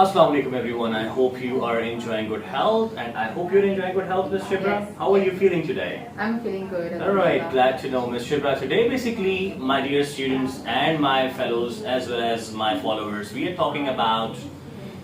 Assalamu alaikum everyone. I hope you are enjoying good health and I hope you're enjoying good health, Ms. Shibra. Yes. How are you feeling today? I'm feeling good. Alright, glad to know, Ms. Shibra. Today basically, my dear students and my fellows as well as my followers, we are talking about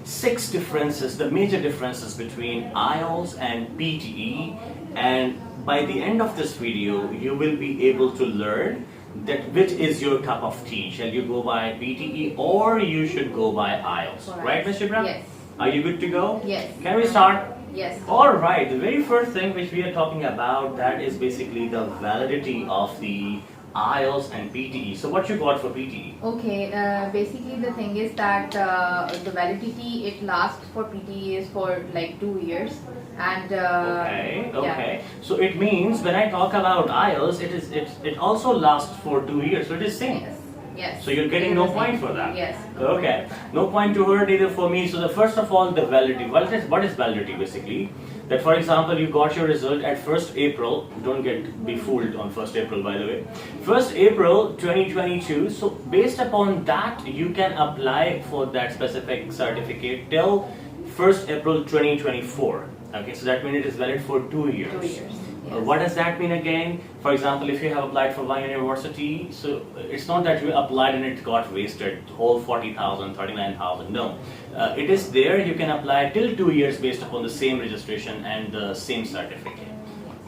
6 differences, the major differences between IELTS and PTE, and by the end of this video, you will be able to learn that which is your cup of tea. Shall you go by PTE or you should go by IELTS? Right, Ms. Shibra? Yes. Are you good to go? Yes. Can we start? Yes. Alright, the very first thing which we are talking about, that is basically the validity of the IELTS and PTE. So what you got for PTE? Okay, basically the thing is that the validity, it lasts for PTE is for like 2 years, and Okay. yeah. So it means when I talk about IELTS, it also lasts for 2 years. So it is same. Yes. Yes. So you're getting It no is point same. for that. Yes. Okay. No point to her, neither for me. So the first of all, the validity. What is validity basically? That for example, you got your result at 1st April. Don't be fooled on 1st April, by the way. 1st April 2022. So based upon that, you can apply for that specific certificate till 1st April 2024. Okay. So that means it is valid for 2 years. 2 years. Yes. What does that mean again? For example, if you have applied for one university, so it's not that you applied and it got wasted, whole 40,000, 39,000. No, it is there. You can apply till 2 years based upon the same registration and the same certificate.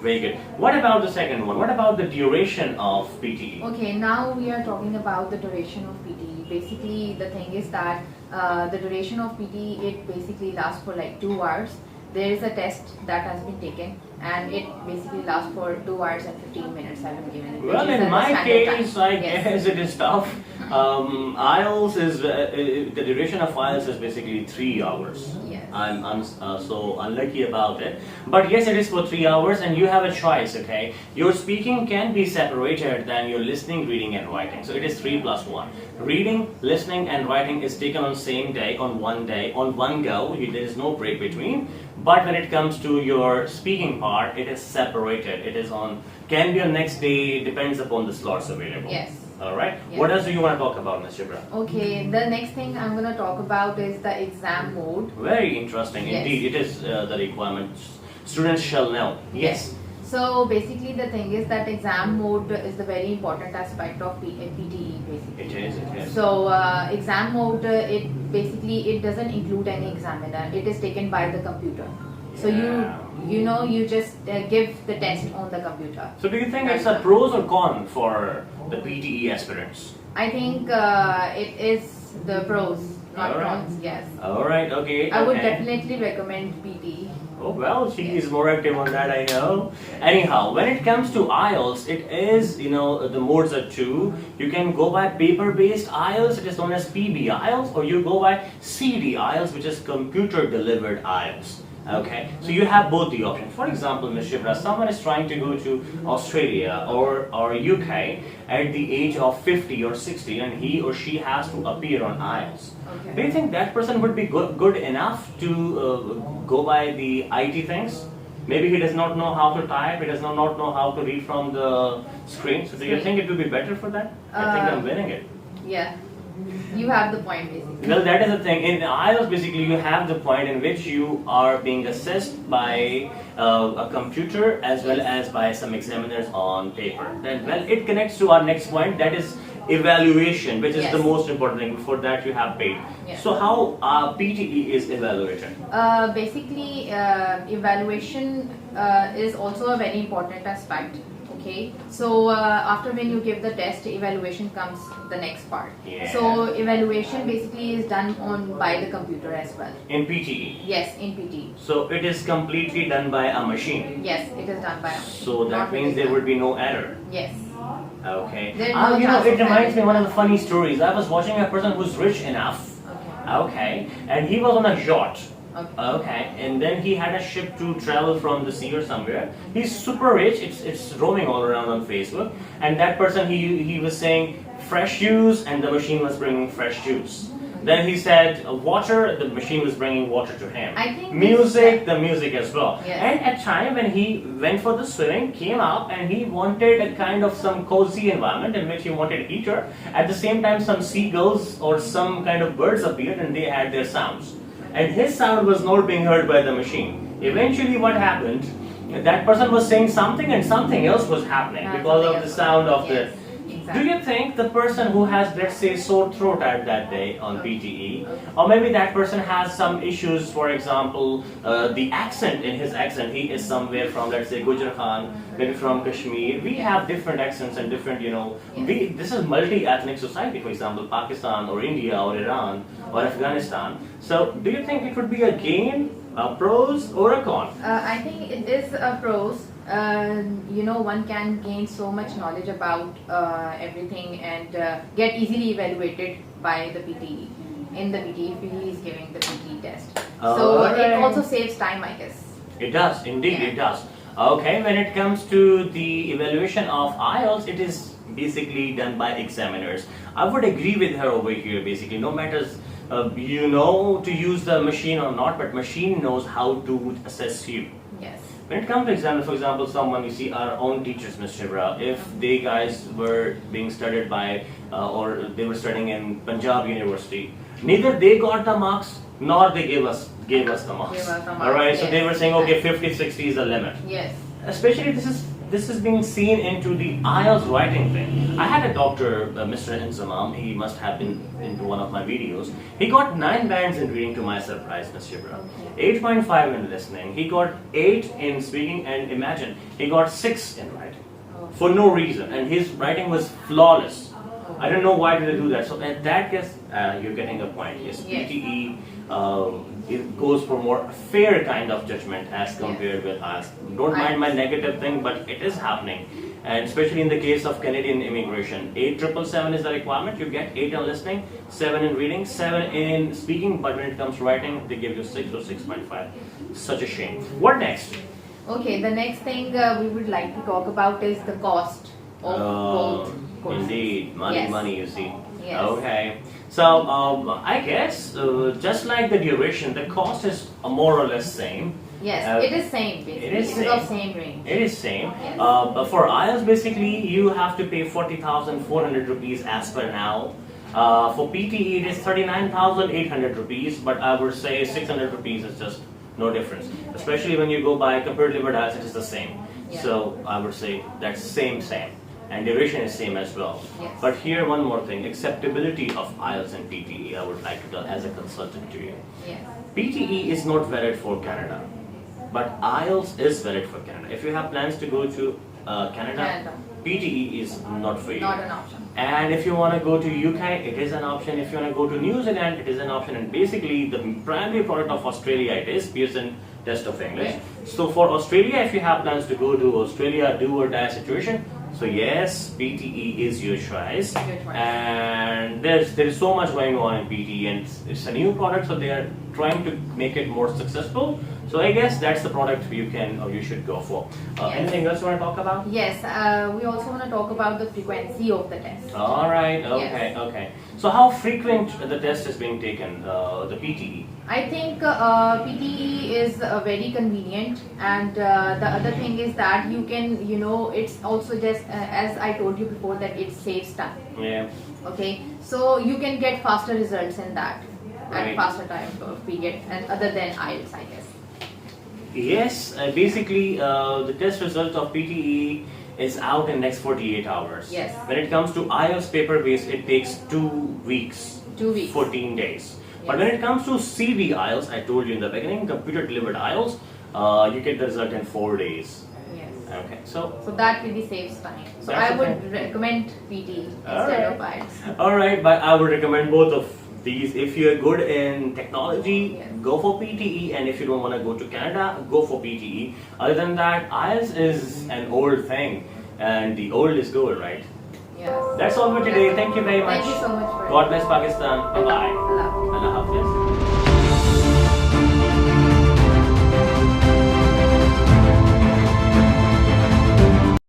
Very good. What about the second one? What about the duration of PTE? Okay, now we are talking about the duration of PTE. Basically, the thing is that the duration of PTE, it basically lasts for like 2 hours. There is a test that has been taken and it basically lasts for 2 hours and 15 minutes. I have given it. Well, in my case, I guess it is tough. IELTS is the duration of IELTS is basically 3 hours. Yes. I'm so unlucky about it. But yes, it is for 3 hours, and you have a choice. Okay, your speaking can be separated than your listening, reading, and writing. So it is 3 plus 1. Reading, listening, and writing is taken on same day, on one go. There is no break between. But when it comes to your speaking part, it is separated. It is can be on next day, depends upon the slots available. Yes. Alright. Yes. What else do you want to talk about, Ms. Shibra? Okay, the next thing I'm going to talk about is the exam mode. Very interesting. Yes. Indeed, it is the requirement. Students shall know. Yes. So basically the thing is that exam mode is the very important aspect of PTE basically. It is. So exam mode, it doesn't include any examiner. It is taken by the computer. So you just give the test on the computer. So do you think it's a pros or con for the PTE aspirants? I think it is the pros, not cons. Yes. Alright, okay. I would definitely recommend PTE. Oh well, she is more active on that, I know. Anyhow, when it comes to IELTS, it is, the modes are 2. You can go by paper-based IELTS, it is known as PB IELTS, or you go by CD IELTS, which is computer-delivered IELTS. Okay, so you have both the options. For example, Ms. Shibra, someone is trying to go to Australia or UK at the age of 50 or 60 and he or she has to appear on IELTS. Okay. Do you think that person would be good enough to go by the IT things? Maybe he does not know how to type, he does not know how to read from the screen. So do you think it would be better for that? I think I'm winning it. Yeah, you have the point basically. Well, that is the thing. In IELTS, basically, you have the point in which you are being assessed by a computer as well as by some examiners on paper. Then, well, it connects to our next point, that is evaluation, which is the most important thing. Before that, you have paid. Yes. So, how PTE is evaluated? Basically, evaluation is also a very important aspect. Okay, so after when you give the test, evaluation comes the next part. Yeah. So evaluation basically is done by the computer as well. In PTE? Yes, in PTE. So it is completely done by a machine? Yes, it is done by a machine. So that means there would be no error? Yes. Okay. There is no chance it of reminds me of error. one of the funny stories. I was watching a person who's rich enough. Okay. And he was on a yacht. Okay, and then he had a ship to travel from the sea or somewhere. He's super rich. It's roaming all around on Facebook. And that person, he was saying fresh juice, and the machine was bringing fresh juice. Then he said water, the machine was bringing water to him. I think music, the music as well. Yes. And at time when he went for the swimming, came up and he wanted a kind of some cozy environment in which he wanted a heater. At the same time, some seagulls or some kind of birds appeared and they had their sounds. and his sound was not being heard by the machine. Eventually what happened, that person was saying something and something else was happening because of the sound of the... Do you think the person who has, let's say, sore throat at that day on PTE, or maybe that person has some issues, for example, the accent, in his accent, he is somewhere from, let's say, Gujarat, maybe from Kashmir. We have different accents and different, this is multi-ethnic society, for example, Pakistan or India or Iran or Afghanistan. So do you think it would be a gain, a pros or a con? I think it is a pros. One can gain so much knowledge about everything and get easily evaluated by the PTE in the PTE if he is giving the PTE test. So it also saves time, I guess. It does, indeed, it does. Okay, when it comes to the evaluation of IELTS, it is basically done by examiners. I would agree with her over here. Basically, no matters you know to use the machine or not, but machine knows how to assess you. Yes. When it comes to exams, for example, someone, you see, our own teachers, Ms. Shivra, if they guys were being studied by, or they were studying in Punjab University, neither they got the marks, nor they gave us the marks. Alright, so they were saying, okay, 50, 60 is the limit. Yes. Especially this is being seen into the IELTS writing thing. I had a doctor, Mr. Inzamam, he must have been into one of my videos. He got 9 bands in reading, to my surprise, Ms. Shivra. 8.5 in listening. He got 8 in speaking, and imagine, he got 6 in writing. For no reason. And his writing was flawless. I don't know why did they do that. So at that case, you're getting a point. Yes, PTE it goes for more fair kind of judgment as compared with us. Don't mind my negative thing, but it is happening. And especially in the case of Canadian immigration, 8,777 is the requirement. You get 8 in listening, 7 in reading, 7 in speaking, but when it comes to writing, they give you 6 or 6.5. Such a shame. What next? Okay, the next thing we would like to talk about is the cost of both courses. Indeed, money, you see. Yes. Okay. So, I guess, just like the duration, the cost is more or less same. Yes, it is same basically. It is same. Of same range. It is same. Yes. But for IELTS, basically, you have to pay 40,400 rupees as per now. For PTE, it is 39,800 rupees, but I would say 600 rupees is just no difference. Especially when you go by compared to IELTS, it is the same. Yeah. So I would say that's same. And duration is same as well. Yes. But here one more thing, acceptability of IELTS and PTE, I would like to tell as a consultant to you. Yes. PTE is not valid for Canada, but IELTS is valid for Canada. If you have plans to go to Canada, PTE is not for you. Not an option. And if you want to go to UK, it is an option. If you want to go to New Zealand, it is an option. And basically, the primary product of Australia, it is Pearson Test of English. Yes. So for Australia, if you have plans to go to Australia, do or die situation, so yes, PTE is your choice. And there is so much going on in PTE, and it's a new product, so they are trying to make it more successful. So I guess that's the product you can or you should go for. Anything else you want to talk about? Yes, we also want to talk about the frequency of the test. All right. Okay. Yes. Okay. So how frequent the test is being taken? The PTE. I think PTE is very convenient, and the other thing is that you can, it's also just as I told you before that it saves time. Yeah. Okay, so you can get faster results in that Right. and faster time period, and other than IELTS, I guess. Yes. Basically, the test result of PTE is out in next 48 hours. Yes. When it comes to IELTS paper based, it takes 2 weeks. 2 weeks. 14 days. But when it comes to CV IELTS, I told you in the beginning, computer delivered IELTS, you get the result in 4 days. Yes. Okay, so that really saves time. So That's I the would recommend PT instead of IELTS. Alright, but I would recommend both of these. If you're good in technology, Yes. go for PTE, and if you don't want to go to Canada, go for PTE. Other than that, IELTS is an old thing, and the old is gold, right? Yes. That's all for today. Thank you very much. Thank you so much for God bless Pakistan. Bye-bye. Allah. Allah Hafiz.